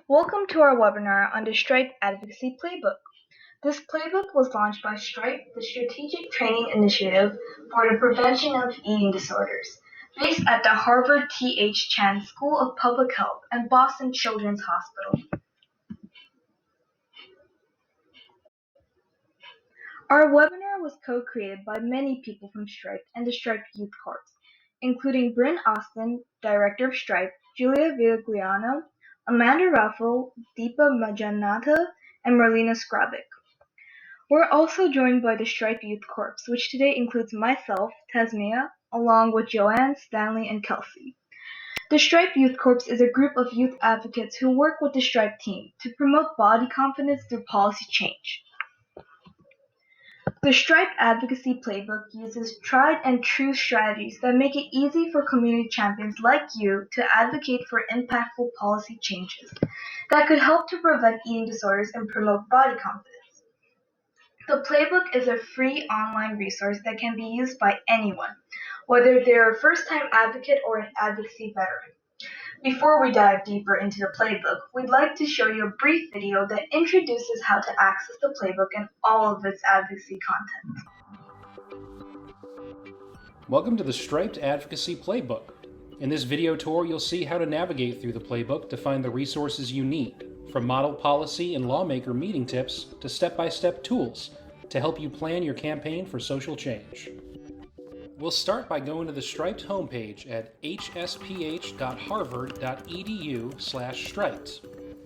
Welcome to our webinar on the Stripe Advocacy Playbook. This playbook was launched by Stripe, the Strategic Training Initiative for the Prevention of Eating Disorders, based at the Harvard T.H. Chan School of Public Health and Boston Children's Hospital. Our webinar was co-created by many people from Stripe and the Stripe Youth Corps, including Bryn Austin, Director of Stripe, Julia Vigliano, Amanda Raffel, Deepa Majanatha, and Marlena Skrabic. We're also joined by the Stripe Youth Corps, which today includes myself, Tasmia, along with Joanne, Stanley, and Kelsey. The Stripe Youth Corps is a group of youth advocates who work with the Stripe team to promote body confidence through policy change. The Stripe Advocacy Playbook uses tried and true strategies that make it easy for community champions like you to advocate for impactful policy changes that could help to prevent eating disorders and promote body confidence. The Playbook is a free online resource that can be used by anyone, whether they're a first-time advocate or an advocacy veteran. Before we dive deeper into the Playbook, we'd like to show you a brief video that introduces how to access the Playbook and all of its advocacy content. Welcome to the Striped Advocacy Playbook. In this video tour, you'll see how to navigate through the Playbook to find the resources you need, from model policy and lawmaker meeting tips to step-by-step tools to help you plan your campaign for social change. We'll start by going to the Striped homepage at hsph.harvard.edu/striped.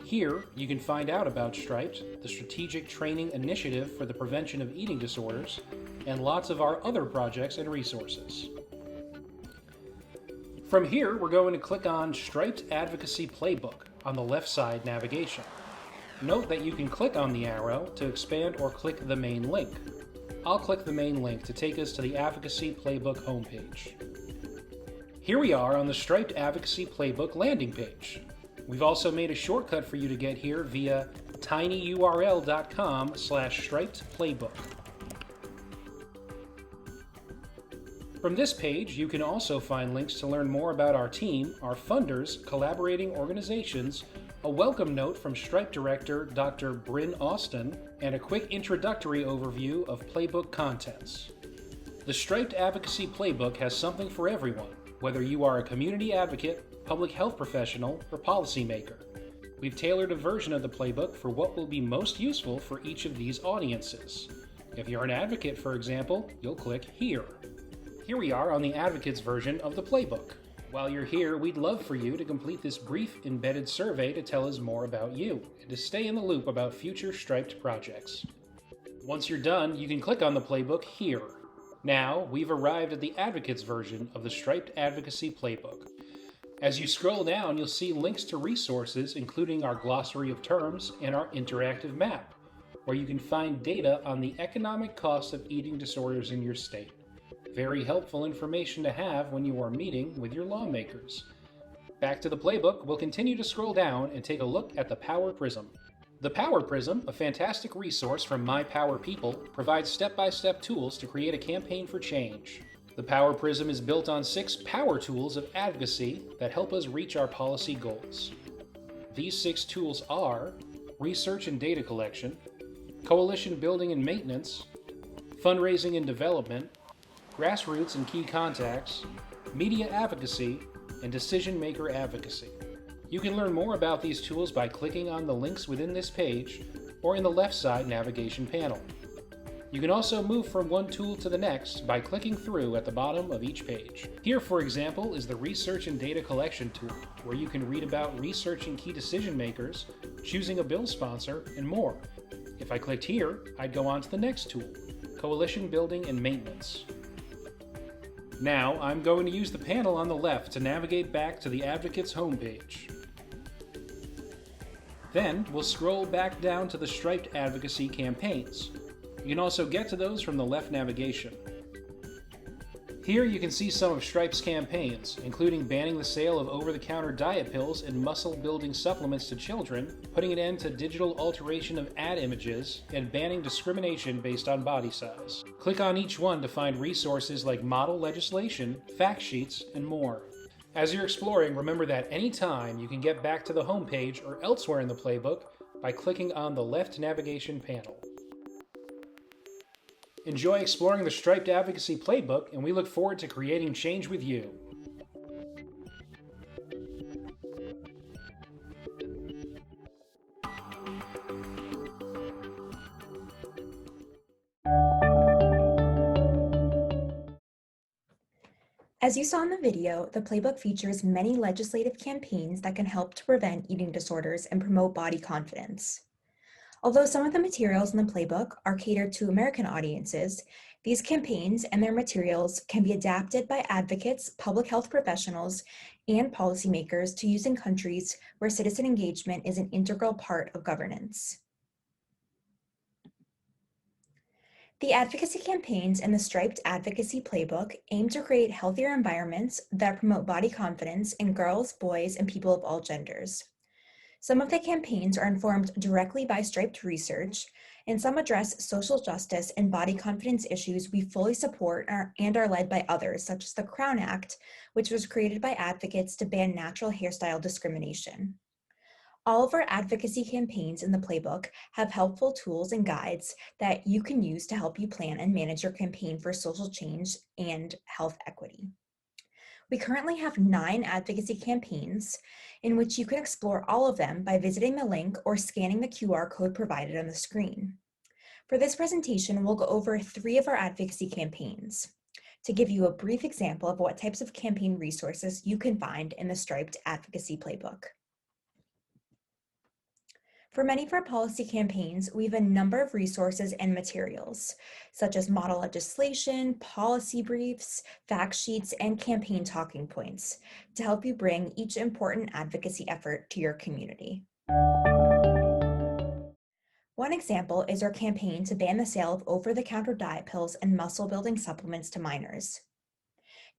Here, you can find out about Striped, the Strategic Training Initiative for the Prevention of Eating Disorders, and lots of our other projects and resources. From here, we're going to click on Striped Advocacy Playbook on the left side navigation. Note that you can click on the arrow to expand or click the main link. I'll click the main link to take us to the Advocacy Playbook homepage. Here we are on the Striped Advocacy Playbook landing page. We've also made a shortcut for you to get here via tinyurl.com/stripedplaybook. From this page, you can also find links to learn more about our team, our funders, collaborating organizations, a welcome note from Stripe Director Dr. Bryn Austin, and a quick introductory overview of Playbook contents. The Striped Advocacy Playbook has something for everyone, whether you are a community advocate, public health professional, or policymaker. We've tailored a version of the Playbook for what will be most useful for each of these audiences. If you're an advocate, for example, you'll click here. Here we are on the Advocates version of the Playbook. While you're here, we'd love for you to complete this brief embedded survey to tell us more about you and to stay in the loop about future Striped projects. Once you're done, you can click on the Playbook here. Now, we've arrived at the Advocates version of the Striped Advocacy Playbook. As you scroll down, you'll see links to resources, including our glossary of terms and our interactive map, where you can find data on the economic cost of eating disorders in your state. Very helpful information to have when you are meeting with your lawmakers. Back to the Playbook, we'll continue to scroll down and take a look at the Power Prism. The Power Prism, a fantastic resource from My Power People, provides step-by-step tools to create a campaign for change. The Power Prism is built on 6 power tools of advocacy that help us reach our policy goals. These 6 tools are research and data collection, coalition building and maintenance, fundraising and development, Grassroots and key contacts, media advocacy, and decision maker advocacy. You can learn more about these tools by clicking on the links within this page or in the left side navigation panel. You can also move from one tool to the next by clicking through at the bottom of each page. Here, for example, is the Research and Data Collection tool, where you can read about researching key decision makers, choosing a bill sponsor, and more. If I clicked here, I'd go on to the next tool, Coalition Building and Maintenance. Now, I'm going to use the panel on the left to navigate back to the Advocates homepage. Then, we'll scroll back down to the Striped Advocacy Campaigns. You can also get to those from the left navigation. Here you can see some of Stripe's campaigns, including banning the sale of over-the-counter diet pills and muscle-building supplements to children, putting an end to digital alteration of ad images, and banning discrimination based on body size. Click on each one to find resources like model legislation, fact sheets, and more. As you're exploring, remember that anytime you can get back to the homepage or elsewhere in the playbook by clicking on the left navigation panel. Enjoy exploring the Striped Advocacy Playbook, and we look forward to creating change with you. As you saw in the video, the playbook features many legislative campaigns that can help to prevent eating disorders and promote body confidence. Although some of the materials in the playbook are catered to American audiences, these campaigns and their materials can be adapted by advocates, public health professionals, and policymakers to use in countries where citizen engagement is an integral part of governance. The advocacy campaigns in the Striped Advocacy Playbook aim to create healthier environments that promote body confidence in girls, boys, and people of all genders. Some of the campaigns are informed directly by Striped research, and some address social justice and body confidence issues we fully support and are led by others, such as the Crown Act, which was created by advocates to ban natural hairstyle discrimination. All of our advocacy campaigns in the playbook have helpful tools and guides that you can use to help you plan and manage your campaign for social change and health equity. We currently have 9 advocacy campaigns in which you can explore all of them by visiting the link or scanning the QR code provided on the screen. For this presentation, we'll go over 3 of our advocacy campaigns to give you a brief example of what types of campaign resources you can find in the Striped Advocacy Playbook. For many of our policy campaigns, we have a number of resources and materials, such as model legislation, policy briefs, fact sheets, and campaign talking points to help you bring each important advocacy effort to your community. One example is our campaign to ban the sale of over-the-counter diet pills and muscle-building supplements to minors.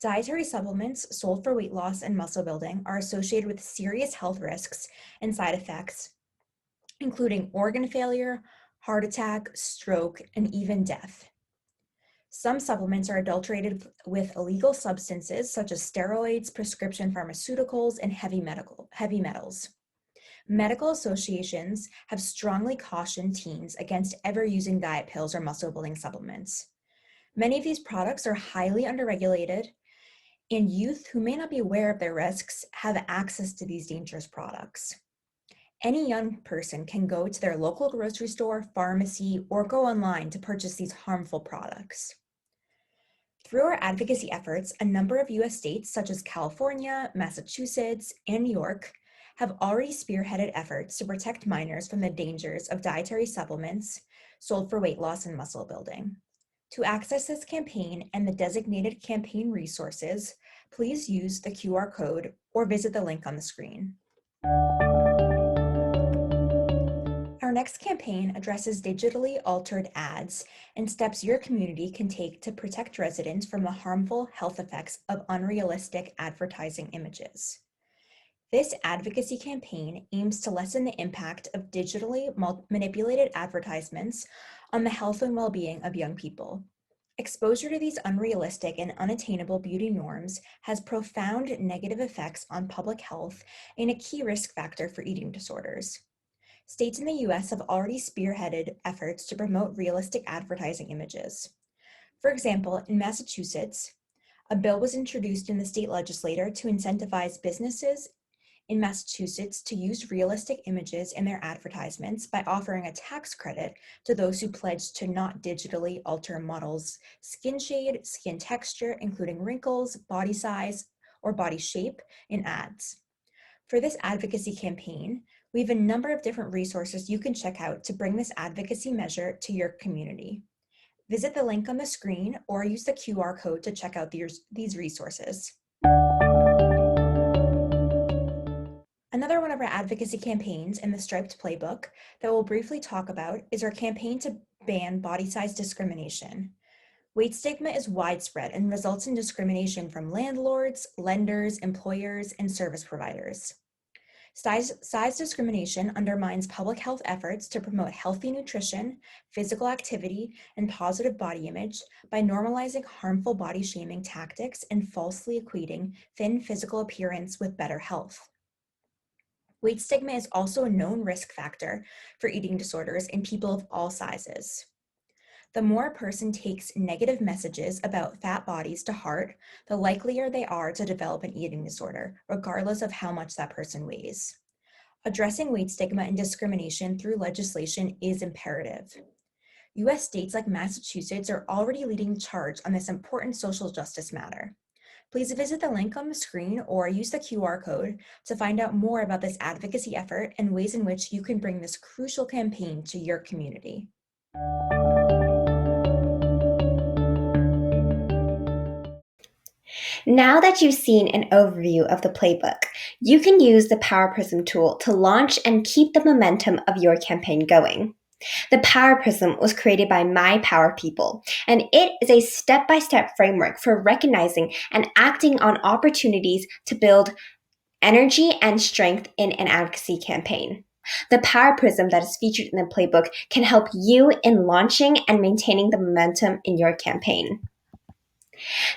Dietary supplements sold for weight loss and muscle building are associated with serious health risks and side effects, including organ failure, heart attack, stroke, and even death. Some supplements are adulterated with illegal substances such as steroids, prescription pharmaceuticals, and heavy metals. Medical associations have strongly cautioned teens against ever using diet pills or muscle-building supplements. Many of these products are highly underregulated, and youth who may not be aware of their risks have access to these dangerous products. Any young person can go to their local grocery store, pharmacy, or go online to purchase these harmful products. Through our advocacy efforts, a number of U.S. states such as California, Massachusetts, and New York have already spearheaded efforts to protect minors from the dangers of dietary supplements sold for weight loss and muscle building. To access this campaign and the designated campaign resources, please use the QR code or visit the link on the screen. Our next campaign addresses digitally altered ads and steps your community can take to protect residents from the harmful health effects of unrealistic advertising images. This advocacy campaign aims to lessen the impact of digitally manipulated advertisements on the health and well-being of young people. Exposure to these unrealistic and unattainable beauty norms has profound negative effects on public health and a key risk factor for eating disorders. States in the U.S. have already spearheaded efforts to promote realistic advertising images. For example, in Massachusetts, a bill was introduced in the state legislature to incentivize businesses in Massachusetts to use realistic images in their advertisements by offering a tax credit to those who pledge to not digitally alter a model's skin shade, skin texture, including wrinkles, body size, or body shape in ads. For this advocacy campaign, we have a number of different resources you can check out to bring this advocacy measure to your community. Visit the link on the screen or use the QR code to check out these resources. Another one of our advocacy campaigns in the Striped Playbook that we'll briefly talk about is our campaign to ban body size discrimination. Weight stigma is widespread and results in discrimination from landlords, lenders, employers, and service providers. Size discrimination undermines public health efforts to promote healthy nutrition, physical activity, and positive body image by normalizing harmful body shaming tactics and falsely equating thin physical appearance with better health. Weight stigma is also a known risk factor for eating disorders in people of all sizes. The more a person takes negative messages about fat bodies to heart, the likelier they are to develop an eating disorder, regardless of how much that person weighs. Addressing weight stigma and discrimination through legislation is imperative. US states like Massachusetts are already leading the charge on this important social justice matter. Please visit the link on the screen or use the QR code to find out more about this advocacy effort and ways in which you can bring this crucial campaign to your community. Now that you've seen an overview of the playbook, you can use the Power Prism tool to launch and keep the momentum of your campaign going. The Power Prism was created by My Power People, and it is a step-by-step framework for recognizing and acting on opportunities to build energy and strength in an advocacy campaign. The Power Prism that is featured in the playbook can help you in launching and maintaining the momentum in your campaign.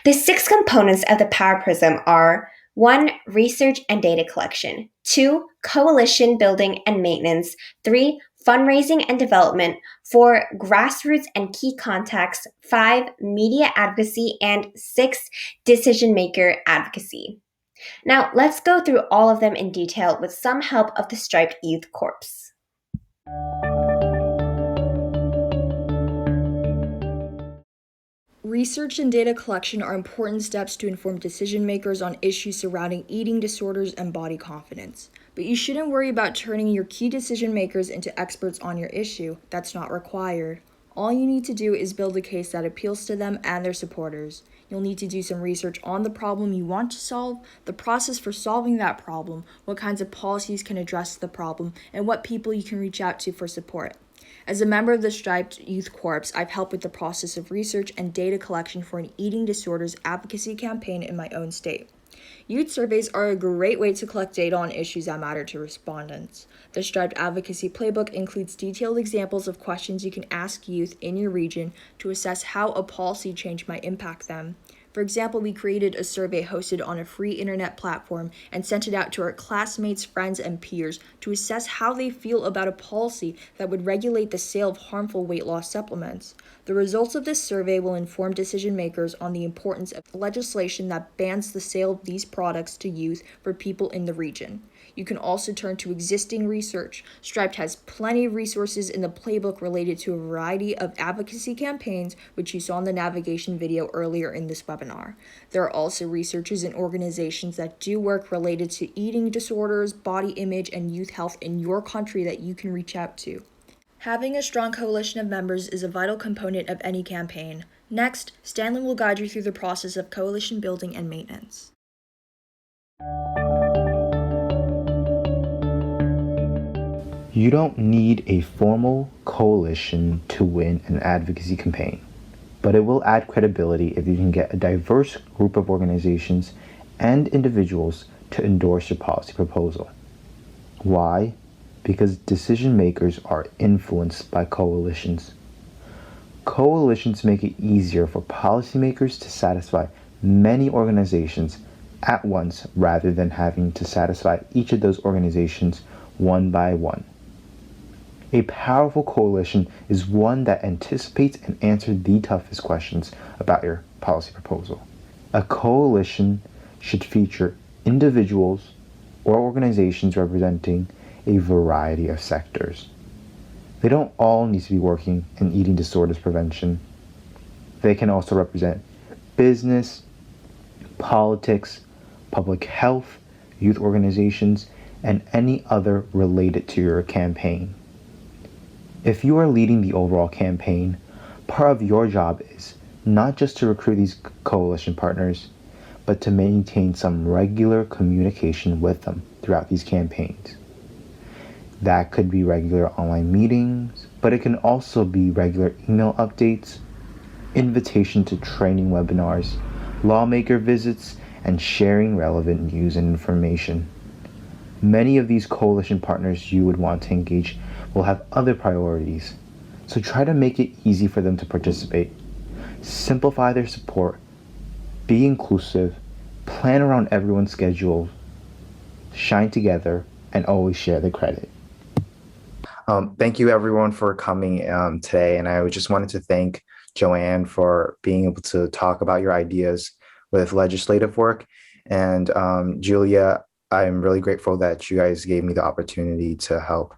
The 6 components of the Power Prism are 1. Research and data collection, 2. Coalition building and maintenance, 3. Fundraising and development, 4. Grassroots and key contacts, 5. Media advocacy, and 6. Decision maker advocacy. Now, let's go through all of them in detail with some help of the Striped Youth Corps. Research and data collection are important steps to inform decision makers on issues surrounding eating disorders and body confidence. But you shouldn't worry about turning your key decision makers into experts on your issue. That's not required. All you need to do is build a case that appeals to them and their supporters. You'll need to do some research on the problem you want to solve, the process for solving that problem, what kinds of policies can address the problem, and what people you can reach out to for support. As a member of the Striped Youth Corps, I've helped with the process of research and data collection for an eating disorders advocacy campaign in my own state. Youth surveys are a great way to collect data on issues that matter to respondents. The Striped Advocacy Playbook includes detailed examples of questions you can ask youth in your region to assess how a policy change might impact them. For example, we created a survey hosted on a free internet platform and sent it out to our classmates, friends, and peers to assess how they feel about a policy that would regulate the sale of harmful weight loss supplements. The results of this survey will inform decision makers on the importance of legislation that bans the sale of these products to youth for people in the region. You can also turn to existing research. Striped has plenty of resources in the playbook related to a variety of advocacy campaigns, which you saw in the navigation video earlier in this webinar. There are also researchers and organizations that do work related to eating disorders, body image, and youth health in your country that you can reach out to. Having a strong coalition of members is a vital component of any campaign. Next, Stanley will guide you through the process of coalition building and maintenance. You don't need a formal coalition to win an advocacy campaign, but it will add credibility if you can get a diverse group of organizations and individuals to endorse your policy proposal. Why? Because decision makers are influenced by coalitions. Coalitions make it easier for policymakers to satisfy many organizations at once rather than having to satisfy each of those organizations one by one. A powerful coalition is one that anticipates and answers the toughest questions about your policy proposal. A coalition should feature individuals or organizations representing a variety of sectors. They don't all need to be working in eating disorders prevention. They can also represent business, politics, public health, youth organizations, and any other related to your campaign. If you are leading the overall campaign, part of your job is not just to recruit these coalition partners, but to maintain some regular communication with them throughout these campaigns. That could be regular online meetings, but it can also be regular email updates, invitation to training webinars, lawmaker visits, and sharing relevant news and information. Many of these coalition partners you would want to engage will have other priorities, so try to make it easy for them to participate. Simplify their support, be inclusive, plan around everyone's schedule, shine together, and always share the credit. Thank you everyone for coming today, and I just wanted to thank Joanne for being able to talk about your ideas with legislative work. And Julia, I'm really grateful that you guys gave me the opportunity to help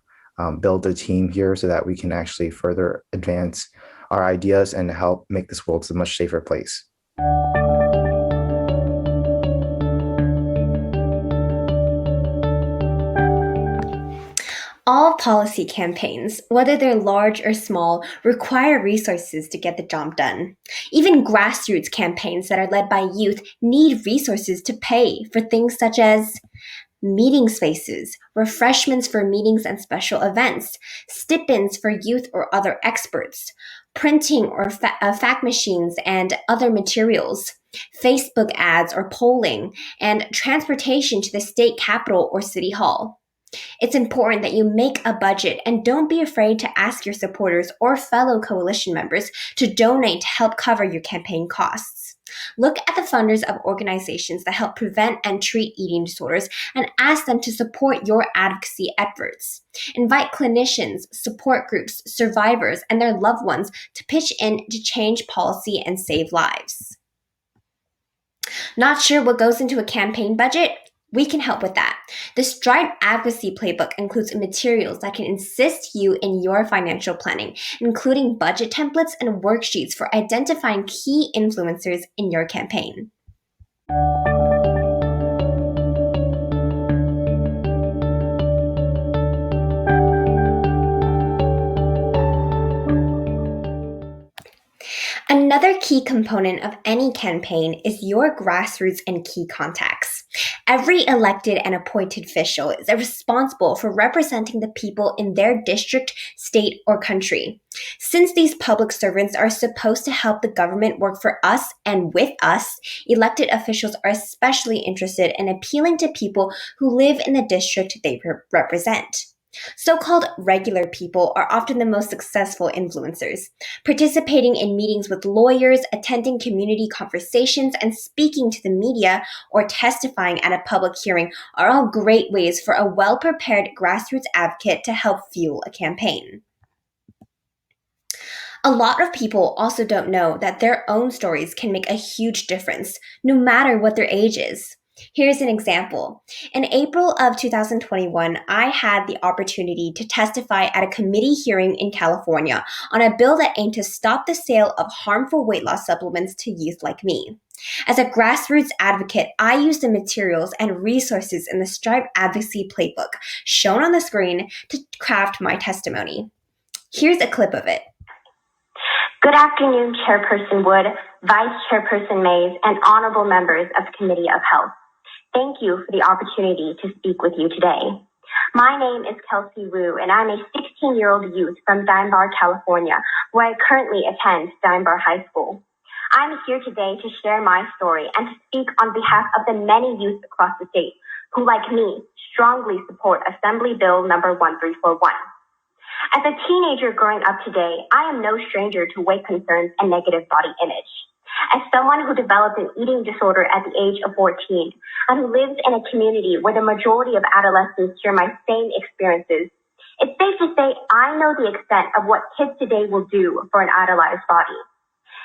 build a team here so that we can actually further advance our ideas and help make this world a much safer place. All policy campaigns, whether they're large or small, require resources to get the job done. Even grassroots campaigns that are led by youth need resources to pay for things such as meeting spaces, refreshments for meetings and special events, stipends for youth or other experts, printing or fax machines and other materials, Facebook ads or polling, and transportation to the state capitol or city hall. It's important that you make a budget and don't be afraid to ask your supporters or fellow coalition members to donate to help cover your campaign costs. Look at the funders of organizations that help prevent and treat eating disorders and ask them to support your advocacy efforts. Invite clinicians, support groups, survivors, and their loved ones to pitch in to change policy and save lives. Not sure what goes into a campaign budget? We can help with that. The Stripe Advocacy Playbook includes materials that can assist you in your financial planning, including budget templates and worksheets for identifying key influencers in your campaign. Another key component of any campaign is your grassroots and key contacts. Every elected and appointed official is responsible for representing the people in their district, state, or country. Since these public servants are supposed to help the government work for us and with us, elected officials are especially interested in appealing to people who live in the district they represent. So-called regular people are often the most successful influencers. Participating in meetings with lawyers, attending community conversations, and speaking to the media or testifying at a public hearing are all great ways for a well-prepared grassroots advocate to help fuel a campaign. A lot of people also don't know that their own stories can make a huge difference, no matter what their age is. Here's an example. In April of 2021, I had the opportunity to testify at a committee hearing in California on a bill that aimed to stop the sale of harmful weight loss supplements to youth like me. As a grassroots advocate, I used the materials and resources in the Stripe Advocacy Playbook shown on the screen to craft my testimony. Here's a clip of it. Good afternoon, Chairperson Wood, Vice Chairperson Mays, and honorable members of the Committee of Health. Thank you for the opportunity to speak with you today. My name is Kelsey Wu, and I'm a 16-year-old youth from Diambar, California, where I currently attend Diambar High School. I'm here today to share my story and to speak on behalf of the many youth across the state who, like me, strongly support Assembly Bill number 1341. As a teenager growing up today, I am no stranger to weight concerns and negative body image. As someone who developed an eating disorder at the age of 14 and who lives in a community where the majority of adolescents share my same experiences, it's safe to say I know the extent of what kids today will do for an idolized body.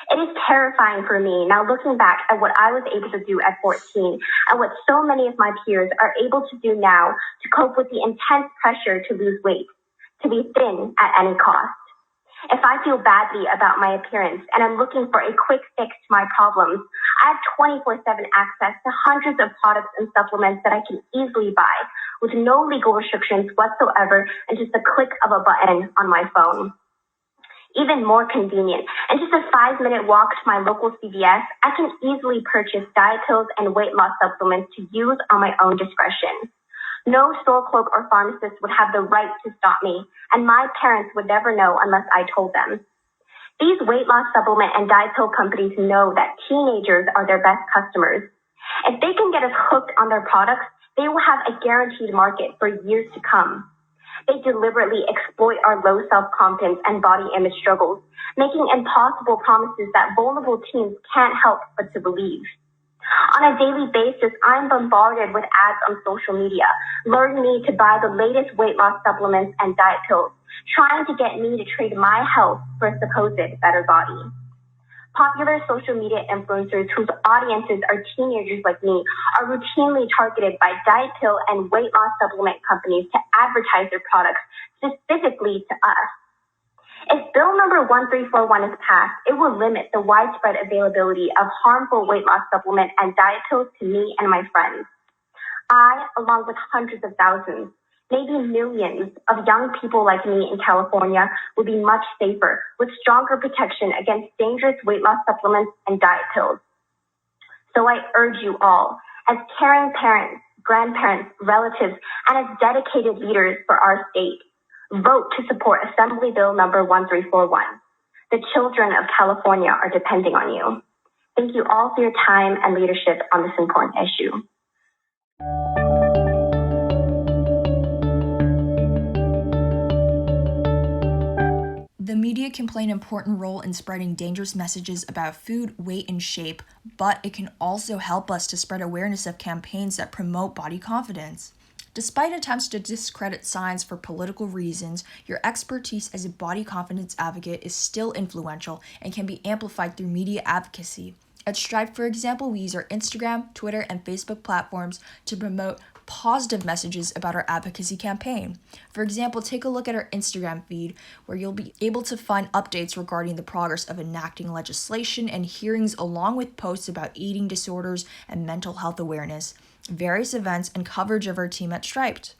It is terrifying for me now looking back at what I was able to do at 14 and what so many of my peers are able to do now to cope with the intense pressure to lose weight, to be thin at any cost. If I feel badly about my appearance and I'm looking for a quick fix to my problems, I have 24/7 access to hundreds of products and supplements that I can easily buy with no legal restrictions whatsoever and just a click of a button on my phone. Even more convenient, in just a 5-minute walk to my local CVS, I can easily purchase diet pills and weight loss supplements to use on my own discretion. No store clerk or pharmacist would have the right to stop me, and my parents would never know unless I told them. These weight loss supplement and diet pill companies know that teenagers are their best customers. If they can get us hooked on their products, They will have a guaranteed market for years to come. They deliberately exploit our low self-confidence and body image struggles, making impossible promises that vulnerable teens can't help but to believe. On a daily basis, I'm bombarded with ads on social media, luring me to buy the latest weight loss supplements and diet pills, trying to get me to trade my health for a supposed better body. Popular social media influencers whose audiences are teenagers like me are routinely targeted by diet pill and weight loss supplement companies to advertise their products specifically to us. If Bill number 1341 is passed, it will limit the widespread availability of harmful weight loss supplement and diet pills to me and my friends. I, along with hundreds of thousands, maybe millions of young people like me in California, will be much safer with stronger protection against dangerous weight loss supplements and diet pills. So I urge you all, as caring parents, grandparents, relatives, and as dedicated leaders for our state, vote to support Assembly Bill number 1341. The children of California are depending on you. Thank you all for your time and leadership on this important issue. The media can play an important role in spreading dangerous messages about food, weight, and shape, but it can also help us to spread awareness of campaigns that promote body confidence. Despite attempts to discredit science for political reasons, your expertise as a body confidence advocate is still influential and can be amplified through media advocacy. At Stripe, for example, we use our Instagram, Twitter, and Facebook platforms to promote positive messages about our advocacy campaign. For example, take a look at our Instagram feed, where you'll be able to find updates regarding the progress of enacting legislation and hearings, along with posts about eating disorders and mental health awareness, various events, and coverage of our team at Striped.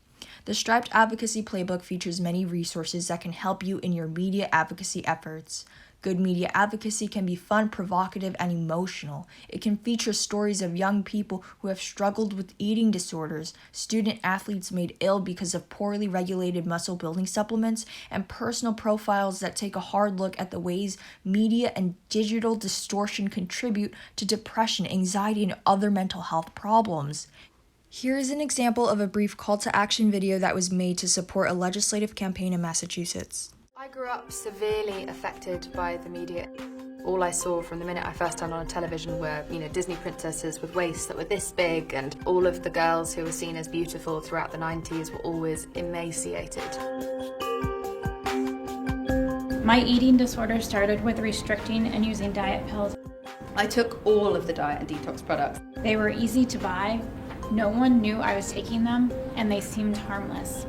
The Striped Advocacy Playbook features many resources that can help you in your media advocacy efforts. Good media advocacy can be fun, provocative, and emotional. It can feature stories of young people who have struggled with eating disorders, student athletes made ill because of poorly regulated muscle-building supplements, and personal profiles that take a hard look at the ways media and digital distortion contribute to depression, anxiety, and other mental health problems. Here is an example of a brief call to action video that was made to support a legislative campaign in Massachusetts. I grew up severely affected by the media. All I saw from the minute I first turned on a television were, Disney princesses with waists that were this big, and all of the girls who were seen as beautiful throughout the 90s were always emaciated. My eating disorder started with restricting and using diet pills. I took all of the diet and detox products. They were easy to buy, no one knew I was taking them, and they seemed harmless.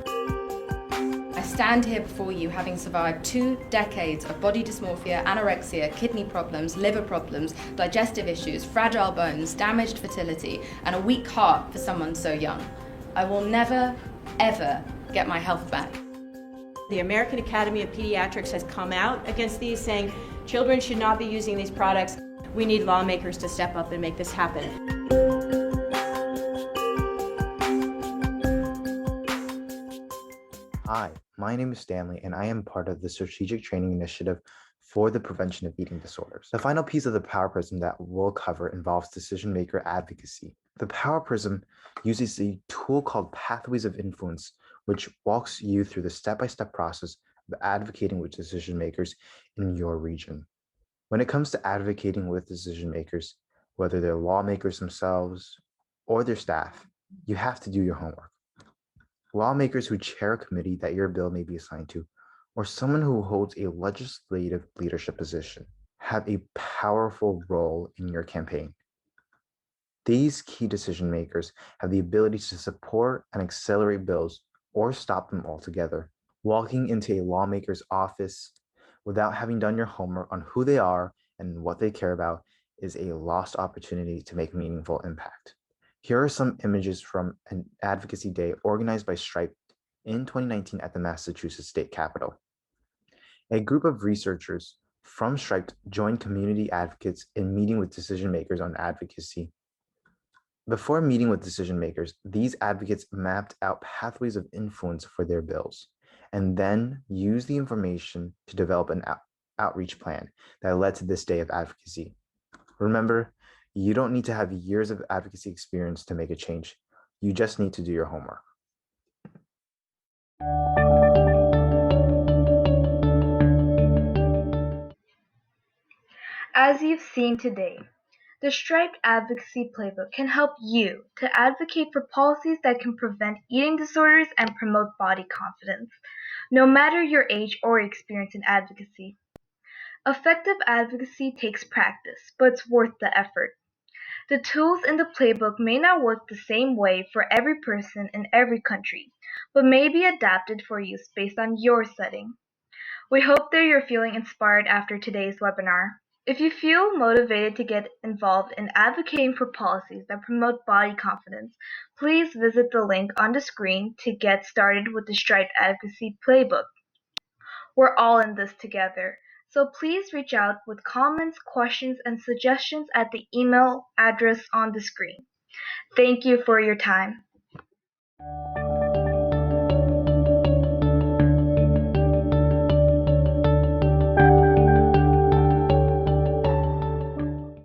I stand here before you having survived 2 decades of body dysmorphia, anorexia, kidney problems, liver problems, digestive issues, fragile bones, damaged fertility, and a weak heart for someone so young. I will never, ever get my health back. The American Academy of Pediatrics has come out against these, saying children should not be using these products. We need lawmakers to step up and make this happen. Hi, my name is Stanley, and I am part of the Strategic Training Initiative for the Prevention of Eating Disorders. The final piece of the Power Prism that we'll cover involves decision maker advocacy. The Power Prism uses a tool called Pathways of Influence, which walks you through the step-by-step process of advocating with decision makers in your region. When it comes to advocating with decision makers, whether they're lawmakers themselves or their staff, you have to do your homework. Lawmakers who chair a committee that your bill may be assigned to, or someone who holds a legislative leadership position, have a powerful role in your campaign. These key decision makers have the ability to support and accelerate bills or stop them altogether. Walking into a lawmaker's office without having done your homework on who they are and what they care about is a lost opportunity to make meaningful impact. Here are some images from an advocacy day organized by Stripe in 2019 at the Massachusetts State Capitol. A group of researchers from Stripe joined community advocates in meeting with decision makers on advocacy. Before meeting with decision makers, these advocates mapped out pathways of influence for their bills, and then used the information to develop an outreach plan that led to this day of advocacy. Remember, you don't need to have years of advocacy experience to make a change. You just need to do your homework. As you've seen today, the Strike Advocacy Playbook can help you to advocate for policies that can prevent eating disorders and promote body confidence, no matter your age or experience in advocacy. Effective advocacy takes practice, but it's worth the effort. The tools in the playbook may not work the same way for every person in every country, but may be adapted for use based on your setting. We hope that you're feeling inspired after today's webinar. If you feel motivated to get involved in advocating for policies that promote body confidence, please visit the link on the screen to get started with the Stripe Advocacy Playbook. We're all in this together, so please reach out with comments, questions, and suggestions at the email address on the screen. Thank you for your time.